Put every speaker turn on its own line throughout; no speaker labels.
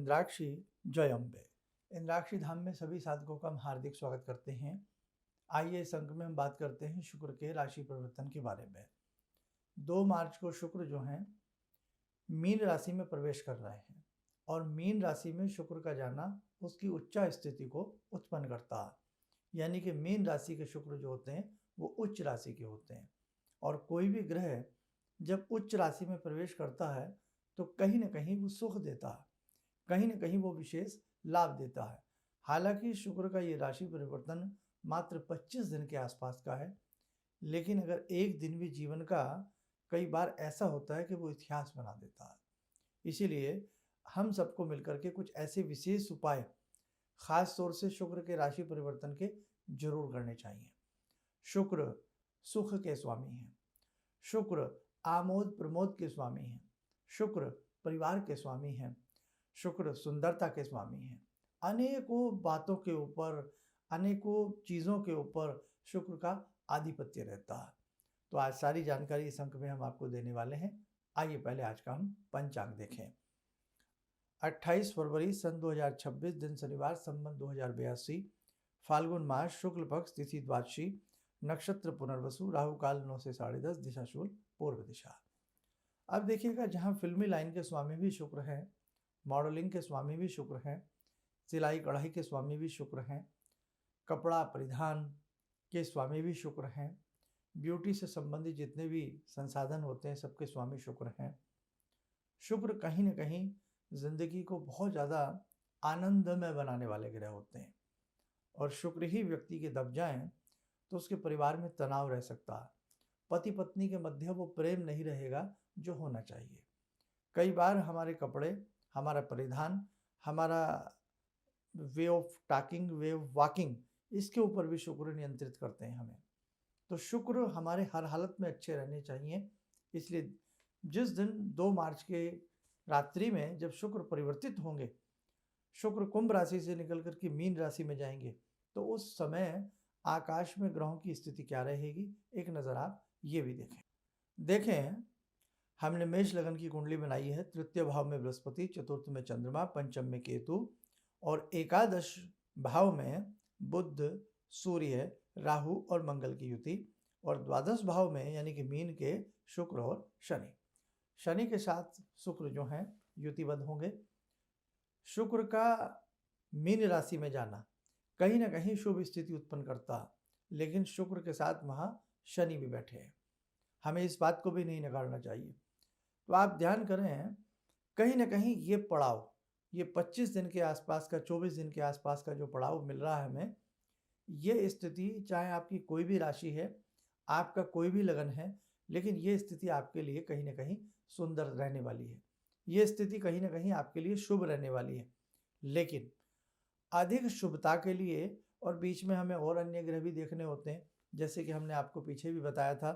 इंद्राक्षी जय अम्बे। इंद्राक्षी धाम में सभी साधकों का हम हार्दिक स्वागत करते हैं। आइए इस अंक में हम बात करते हैं शुक्र के राशि परिवर्तन के बारे में। 2 मार्च को शुक्र जो हैं मीन राशि में प्रवेश कर रहे हैं और मीन राशि में शुक्र का जाना उसकी उच्चा स्थिति को उत्पन्न करता है। यानी कि मीन राशि के शुक्र जो होते हैं वो उच्च राशि के होते हैं और कोई भी ग्रह जब उच्च राशि में प्रवेश करता है तो कहीं ना कहीं वो सुख देता है, कहीं ना कहीं वो विशेष लाभ देता है। हालांकि शुक्र का ये राशि परिवर्तन मात्र 25 दिन के आसपास का है, लेकिन अगर एक दिन भी जीवन का कई बार ऐसा होता है कि वो इतिहास बना देता है। इसीलिए हम सबको मिलकर के कुछ ऐसे विशेष उपाय खास तौर से शुक्र के राशि परिवर्तन के जरूर करने चाहिए। शुक्र सुख के स्वामी हैं, शुक्र आमोद प्रमोद के स्वामी हैं, शुक्र परिवार के स्वामी हैं, शुक्र सुंदरता के स्वामी हैं। अनेकों बातों के ऊपर, अनेकों चीज़ों के ऊपर शुक्र का आधिपत्य रहता है। तो आज सारी जानकारी इस अंक में हम आपको देने वाले हैं। आइए पहले आज का हम पंचांग देखें। 28 फरवरी सन 2026 दिन शनिवार संवत 2082, फाल्गुन मास शुक्ल पक्ष तिथि द्वादशी, नक्षत्र पुनर्वसु, राहु काल 9 से 10:30, दिशा शूल पूर्व दिशा। अब देखिएगा, जहाँ फिल्मी लाइन के स्वामी भी शुक्र हैं, मॉडलिंग के स्वामी भी शुक्र हैं, सिलाई कढ़ाई के स्वामी भी शुक्र हैं, कपड़ा परिधान के स्वामी भी शुक्र हैं, ब्यूटी से संबंधित जितने भी संसाधन होते हैं सबके स्वामी शुक्र हैं। शुक्र कहीं ना कहीं जिंदगी को बहुत ज़्यादा आनंदमय बनाने वाले ग्रह होते हैं और शुक्र ही व्यक्ति के दब जाएं तो उसके परिवार में तनाव रह सकता है। पति पत्नी के मध्य वो प्रेम नहीं रहेगा जो होना चाहिए। कई बार हमारे कपड़े, हमारा परिधान, हमारा way of talking, way of walking, इसके ऊपर भी शुक्र नियंत्रित करते हैं हमें। तो शुक्र हमारे हर हालत में अच्छे रहने चाहिए। इसलिए जिस दिन 2 मार्च के रात्रि में जब शुक्र परिवर्तित होंगे, शुक्र कुंभ राशि से निकल कर के मीन राशि में जाएंगे, तो उस समय आकाश में ग्रहों की स्थिति क्या रहेगी, एक नज़र आप ये भी देखें। हमने मेष लगन की कुंडली बनाई है। तृतीय भाव में बृहस्पति, चतुर्थ में चंद्रमा, पंचम में केतु और एकादश भाव में बुध, सूर्य, राहु और मंगल की युति और द्वादश भाव में यानी कि मीन के शुक्र और शनि। शनि के साथ शुक्र जो हैं युतिबद्ध होंगे। शुक्र का मीन राशि में जाना कहीं ना कहीं शुभ स्थिति उत्पन्न करता, लेकिन शुक्र के साथ वहाँ शनि भी बैठे हैं। हमें इस बात को भी नहीं नकारना चाहिए। तो आप ध्यान करें, कहीं ना कहीं ये पड़ाव, ये 25 दिन के आसपास का, 24 दिन के आसपास का जो पड़ाव मिल रहा है हमें, ये स्थिति चाहे आपकी कोई भी राशि है, आपका कोई भी लगन है, लेकिन ये स्थिति आपके लिए कहीं ना कहीं सुंदर रहने वाली है। ये स्थिति कहीं ना कहीं आपके लिए शुभ रहने वाली है। लेकिन अधिक शुभता के लिए और बीच में हमें और अन्य ग्रह भी देखने होते हैं, जैसे कि हमने आपको पीछे भी बताया था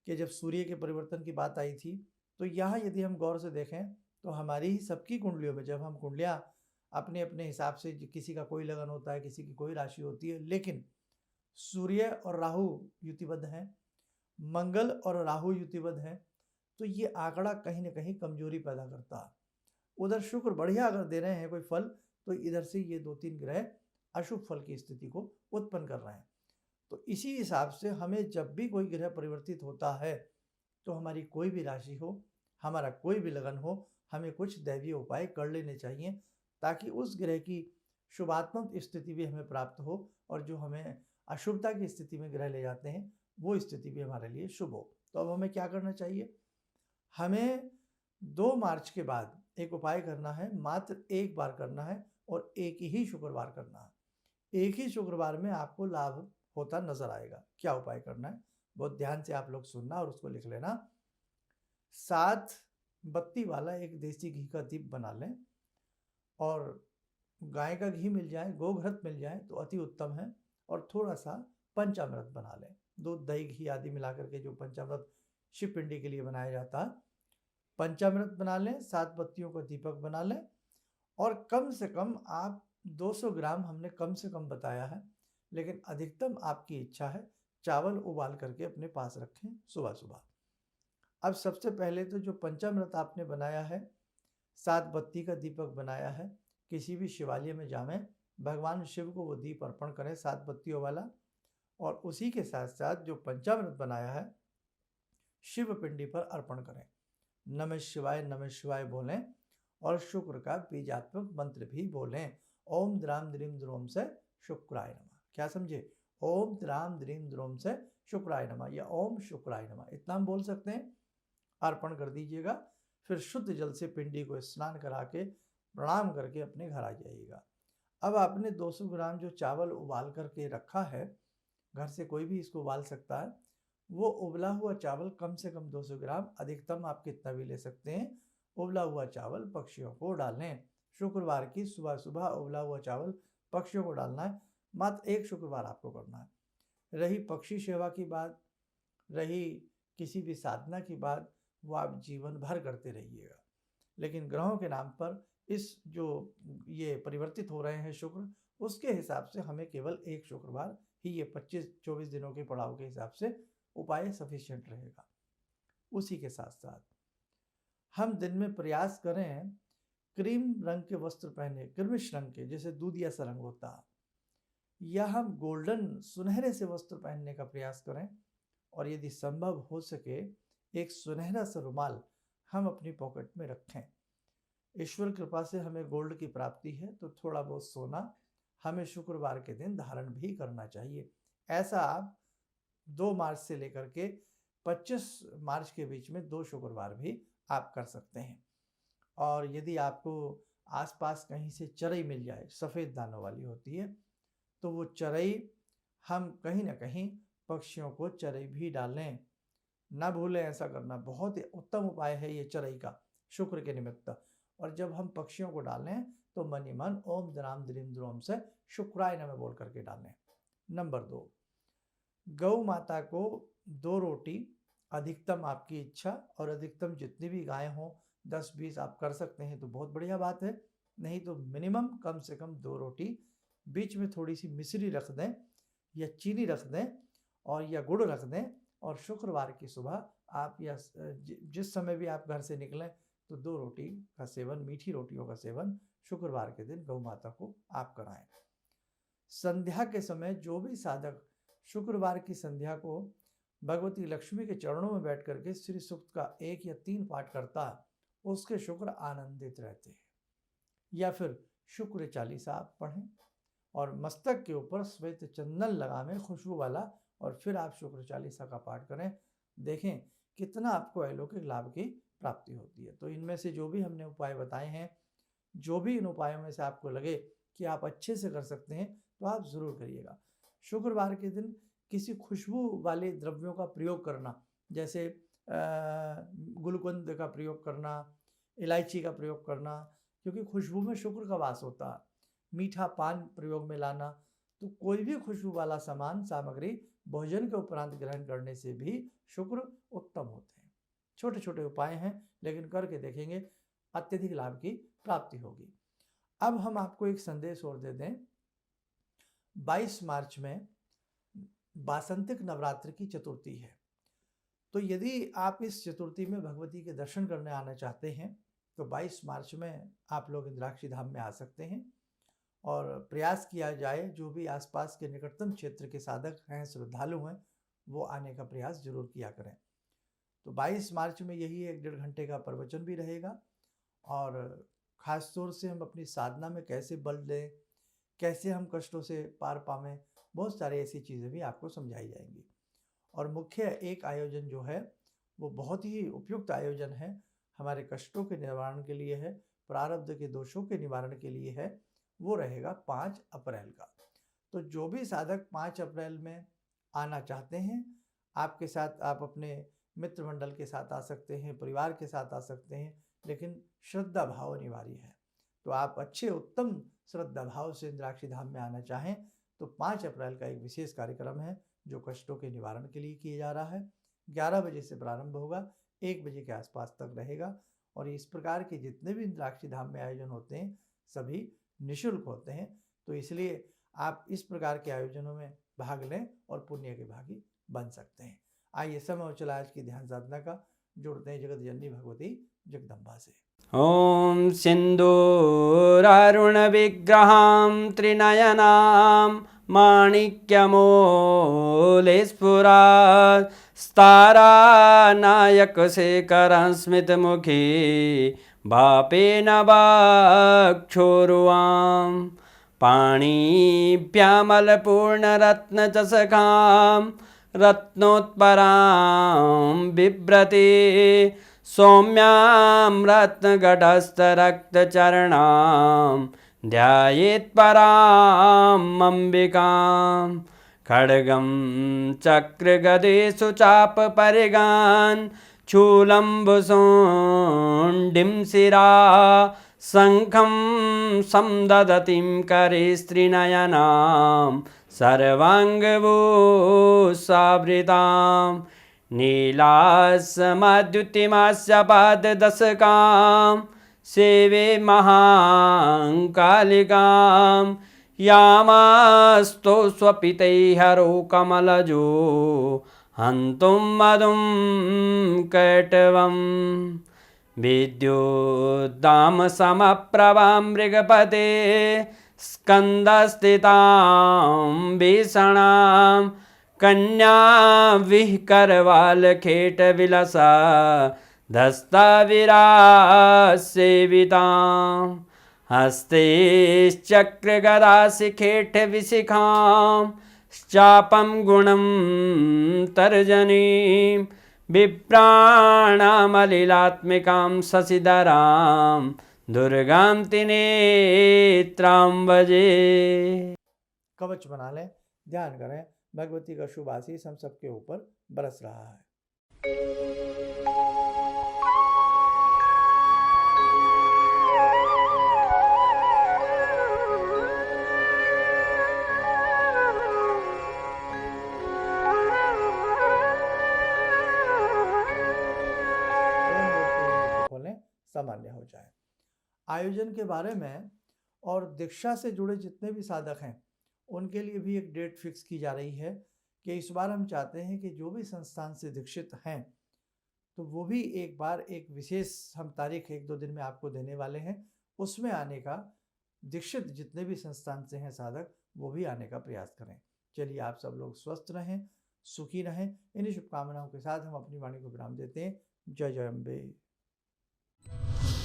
कि जब सूर्य के परिवर्तन की बात आई थी, तो यहाँ यदि हम गौर से देखें तो हमारी ही सबकी कुंडलियों में, जब हम कुंडलियाँ अपने अपने हिसाब से, किसी का कोई लगन होता है, किसी की कोई राशि होती है, लेकिन सूर्य और राहु युतिबद्ध हैं, मंगल और राहु युतिबद्ध हैं, तो ये आंकड़ा कहीं ना कहीं कमजोरी पैदा करता है। उधर शुक्र बढ़िया अगर दे रहे हैं कोई फल, तो इधर से ये 2-3 ग्रह अशुभ फल की स्थिति को उत्पन्न कर रहे हैं। तो इसी हिसाब से हमें जब भी कोई ग्रह परिवर्तित होता है, तो हमारी कोई भी राशि हो, हमारा कोई भी लगन हो, हमें कुछ दैवीय उपाय कर लेने चाहिए, ताकि उस ग्रह की शुभात्मक स्थिति भी हमें प्राप्त हो और जो हमें अशुभता की स्थिति में ग्रह ले जाते हैं वो स्थिति भी हमारे लिए शुभ हो। तो अब हमें क्या करना चाहिए? हमें 2 मार्च के बाद एक उपाय करना है, मात्र एक बार करना है और एक ही शुक्रवार करना है। एक ही शुक्रवार में आपको लाभ होता नजर आएगा। क्या उपाय करना है, बहुत ध्यान से आप लोग सुनना और उसको लिख लेना। 7 बत्ती वाला एक देसी घी का दीप बना लें और गाय का घी मिल जाए, गोघृत मिल जाए तो अति उत्तम है, और थोड़ा सा पंचामृत बना लें। दूध, दही, घी आदि मिलाकर के जो पंचामृत शिव पिंडी के लिए बनाया जाता है, पंचामृत बना लें, 7 बत्तियों का दीपक बना लें और कम से कम आप 200 ग्राम, हमने कम से कम बताया है, लेकिन अधिकतम आपकी इच्छा है, चावल उबाल करके अपने पास रखें सुबह सुबह। अब सबसे पहले तो जो पंचामृत आपने बनाया है, 7 बत्ती का दीपक बनाया है, किसी भी शिवालय में जावें, भगवान शिव को वो दीप अर्पण करें 7 बत्तियों वाला, और उसी के साथ साथ जो पंचामृत बनाया है शिव पिंडी पर अर्पण करें। नमः शिवाय बोलें और शुक्र का बीजात्मक मंत्र भी बोलें। ओम द्राम द्रीम द्रोम से शुक्राय नमः। क्या समझे? ओम द्राम द्रीम द्रोम से शुक्राय नमः या ओम शुक्राय नमः, इतना हम बोल सकते हैं। अर्पण कर दीजिएगा, फिर शुद्ध जल से पिंडी को स्नान करा के प्रणाम करके अपने घर आ जाइएगा। अब आपने 200 ग्राम जो चावल उबाल करके रखा है, घर से कोई भी इसको उबाल सकता है, वो उबला हुआ चावल कम से कम 200 ग्राम, अधिकतम आप कितना भी ले सकते हैं, उबला हुआ चावल पक्षियों को डालें। शुक्रवार की सुबह सुबह उबला हुआ चावल पक्षियों को डालना है, मात्र एक शुक्रवार आपको करना है। रही पक्षी सेवा की बात, रही किसी भी साधना की बात, वो आप जीवन भर करते रहिएगा। लेकिन ग्रहों के नाम पर इस जो ये परिवर्तित हो रहे हैं शुक्र, उसके हिसाब से हमें केवल एक शुक्रवार ही ये 25-24 दिनों के पड़ाव के हिसाब से उपाय सफिशिएंट रहेगा। उसी के साथ साथ हम दिन में प्रयास करें क्रीम रंग के वस्त्र पहने, क्रीमिश रंग के, जैसे दूधिया सा रंग होता है, या हम गोल्डन सुनहरे से वस्त्र पहनने का प्रयास करें, और यदि संभव हो सके एक सुनहरा सा रुमाल हम अपनी पॉकेट में रखें। ईश्वर कृपा से हमें गोल्ड की प्राप्ति है तो थोड़ा बहुत सोना हमें शुक्रवार के दिन धारण भी करना चाहिए। ऐसा आप 2 मार्च से लेकर के 25 मार्च के बीच में 2 शुक्रवार भी आप कर सकते हैं। और यदि आपको आसपास कहीं से चरई मिल जाए, सफ़ेद दानों वाली होती है, तो वो चरई हम कहीं ना कहीं पक्षियों को चरई भी डालें। ना भूलें ऐसा करना, बहुत ही उत्तम उपाय है ये चरई का शुक्र के निमित्त। और जब हम पक्षियों को डालें तो मन ही मन ओम द्राम द्रीम द्रोम से शुक्राय नमः बोल करके डालें। नंबर 2, गौ माता को 2 रोटी, अधिकतम आपकी इच्छा, और अधिकतम जितनी भी गायें हों 10-20 आप कर सकते हैं तो बहुत बढ़िया बात है, नहीं तो मिनिमम कम से कम 2 रोटी, बीच में थोड़ी सी मिश्री रख दें या चीनी रख दें और या गुड़ रख दें, और शुक्रवार की सुबह आप या जिस समय भी आप घर से निकलें तो 2 रोटी का सेवन, मीठी रोटियों का सेवन शुक्रवार के दिन गौ माता को आप कराएं। संध्या के समय जो भी साधक शुक्रवार की संध्या को भगवती लक्ष्मी के चरणों में बैठ करके श्री सूक्त का 1 या 3 पाठ करता है, उसके शुक्र आनंदित रहते हैं। या फिर शुक्र चालीसा आप पढ़ें और मस्तक के ऊपर श्वेत चंदन लगावें खुशबू वाला, और फिर आप शुक्र चालीसा का पाठ करें। देखें कितना आपको अलौकिक लाभ की प्राप्ति होती है। तो इनमें से जो भी हमने उपाय बताए हैं, जो भी इन उपायों में से आपको लगे कि आप अच्छे से कर सकते हैं तो आप ज़रूर करिएगा। शुक्रवार के दिन किसी खुशबू वाले द्रव्यों का प्रयोग करना, जैसे गुलकंद का प्रयोग करना, इलायची का प्रयोग करना, क्योंकि खुशबू में शुक्र का वास होता है। मीठा पान प्रयोग में लाना, तो कोई भी खुशबू वाला सामान सामग्री भोजन के उपरांत ग्रहण करने से भी शुक्र उत्तम होते हैं। छोटे छोटे उपाय हैं, लेकिन करके देखेंगे अत्यधिक लाभ की प्राप्ति होगी। अब हम आपको एक संदेश और दे दें। 22 मार्च में वासंतिक नवरात्र की चतुर्थी है, तो यदि आप इस चतुर्थी में भगवती के दर्शन करने आना चाहते हैं तो 22 मार्च में आप लोग इंद्राक्षी धाम में आ सकते हैं, और प्रयास किया जाए जो भी आसपास के निकटतम क्षेत्र के साधक हैं, श्रद्धालु हैं, वो आने का प्रयास जरूर किया करें। तो 22 मार्च में यही 1-1.5 घंटे का प्रवचन भी रहेगा, और ख़ास तौर से हम अपनी साधना में कैसे बल दें, कैसे हम कष्टों से पार पावें, बहुत सारी ऐसी चीज़ें भी आपको समझाई जाएंगी। और मुख्य एक आयोजन जो है वो बहुत ही उपयुक्त आयोजन है, हमारे कष्टों के निवारण के लिए है, प्रारब्ध के दोषों के निवारण के लिए है। वो रहेगा 5 अप्रैल का। तो जो भी साधक 5 अप्रैल में आना चाहते हैं, आपके साथ आप अपने मित्र मंडल के साथ आ सकते हैं, परिवार के साथ आ सकते हैं, लेकिन श्रद्धा भाव अनिवार्य है। तो आप अच्छे उत्तम श्रद्धा भाव से इंद्राक्षी धाम में आना चाहें तो 5 अप्रैल का एक विशेष कार्यक्रम है जो कष्टों के निवारण के लिए किया जा रहा है। 11 बजे से प्रारंभ होगा, 1 बजे के आसपास तक रहेगा, और इस प्रकार के जितने भी इंद्राक्षी धाम में आयोजन होते हैं सभी निःशुल्क होते हैं। तो इसलिए आप इस प्रकार के आयोजनों में भाग लें और पुण्य के भागी बन सकते हैं। आइए समय हो चला आज की ध्यान साधना का, जुड़ते हैं जगत जननी भगवती जगदम्बा से।
ॐ सिन्दूरारुणविग्रहां त्रिनयनां माणिक्यमूलस्फुरात् स्तारानायकशेखरं स्मितमुखी वापेन वाक्षोरुवां पाणिभ्यामलपूर्णरत्नचषकां रत्नोत्परां बिभ्रति सौम्यां रत्नगटस्थरक्तचरणां ध्यायेत्पराम् अम्बिकां खड्गं चक्रगदेषु चापपरिगान् शूलम्बुशुण्डिं शिरा शङ्खं संदधतीं करे स्त्रीनयनां सर्वाङ्गभूषावृतां नीलासमद्युतिमास्य पाददशकां सेवे महाकालिकां यामास्तो स्वपितैहरो कमलजो हन्तुं मधुं कैटवम् विद्युद्दामसमप्रभां मृगपते स्कन्दस्थितां भीषणां कन्या विहकरवालखेटविलसा धस्ताविरासेवितां हस्तैश्चक्रगदाशिखेटविशिखां चापं गुणं तर्जनीं विप्राणामलिलात्मिकां शशिधरां दुर्गां त्रिनेत्रां भजे।
कवच बना लें, ध्यान करें, भगवती का शुभ आशीष हम सबके ऊपर बरस रहा है। खोलें, सामान्य हो जाए। आयोजन के बारे में और दीक्षा से जुड़े जितने भी साधक हैं उनके लिए भी एक डेट फिक्स की जा रही है कि इस बार हम चाहते हैं कि जो भी संस्थान से दीक्षित हैं तो वो भी एक बार एक विशेष हम तारीख 1-2 दिन में आपको देने वाले हैं, उसमें आने का, दीक्षित जितने भी संस्थान से हैं साधक वो भी आने का प्रयास करें। चलिए, आप सब लोग स्वस्थ रहें, सुखी रहें। इन्हीं शुभकामनाओं के साथ हम अपनी वाणी को विराम देते हैं। जय जय अम्बे।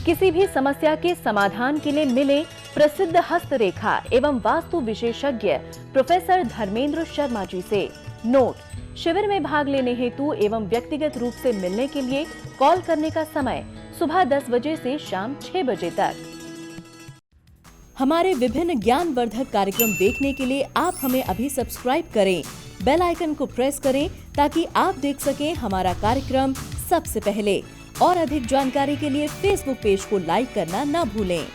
किसी भी समस्या के समाधान के लिए मिले प्रसिद्ध हस्तरेखा एवं वास्तु विशेषज्ञ प्रोफेसर धर्मेंद्र शर्मा जी से। नोट: शिविर में भाग लेने हेतु एवं व्यक्तिगत रूप से मिलने के लिए कॉल करने का समय सुबह 10 बजे से शाम 6 बजे तक। हमारे विभिन्न ज्ञानवर्धक कार्यक्रम देखने के लिए आप हमें अभी सब्सक्राइब करें, बेल आइकन को प्रेस करें ताकि आप देख सकें हमारा कार्यक्रम सबसे पहले। और अधिक जानकारी के लिए फेसबुक पेज को लाइक करना न भूलें।